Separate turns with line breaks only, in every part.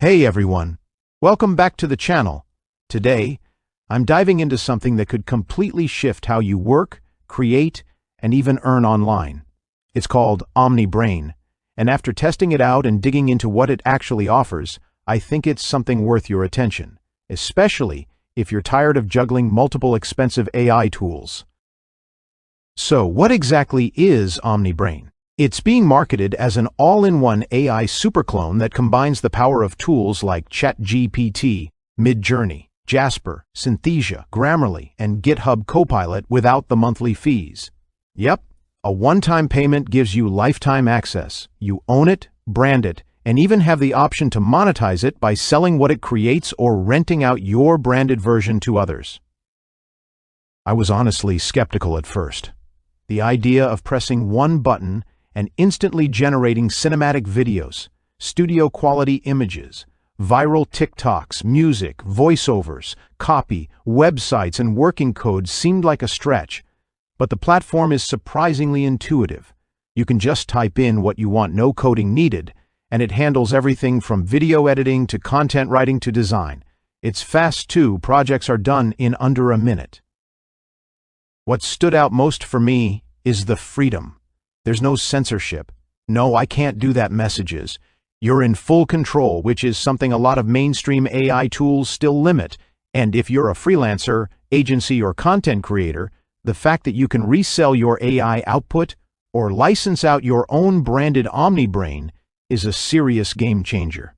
Hey everyone, welcome back to the channel. Today, I'm diving into something that could completely shift how you work, create, and even earn online. It's called OmniBrain, and after testing it out and digging into what it actually offers, I think it's something worth your attention, especially if you're tired of juggling multiple expensive AI tools. So, what exactly is OmniBrain? It's being marketed as an all-in-one AI superclone that combines the power of tools like ChatGPT, Midjourney, Jasper, Synthesia, Grammarly, and GitHub Copilot without the monthly fees. Yep, a one-time payment gives you lifetime access. You own it, brand it, and even have the option to monetize it by selling what it creates or renting out your branded version to others. I was honestly skeptical at first. The idea of pressing one button and instantly generating cinematic videos, studio-quality images, viral TikToks, music, voiceovers, copy, websites, and working code seemed like a stretch. But the platform is surprisingly intuitive. You can just type in what you want, no coding needed, and it handles everything from video editing to content writing to design. It's fast too, projects are done in under a minute. What stood out most for me is the freedom. There's no censorship. No, I can't do that messages. You're in full control, which is something a lot of mainstream AI tools still limit. And if you're a freelancer, agency, or content creator, the fact that you can resell your AI output or license out your own branded OmniBrain is a serious game changer.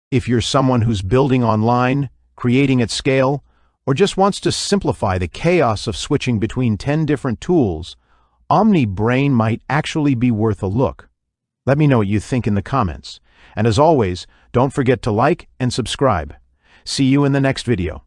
If you're someone who's building online, creating at scale, or just wants to simplify the chaos of switching between 10 different tools, OmniBrain might actually be worth a look. Let me know what you think in the comments. And as always, don't forget to like and subscribe. See you in the next video.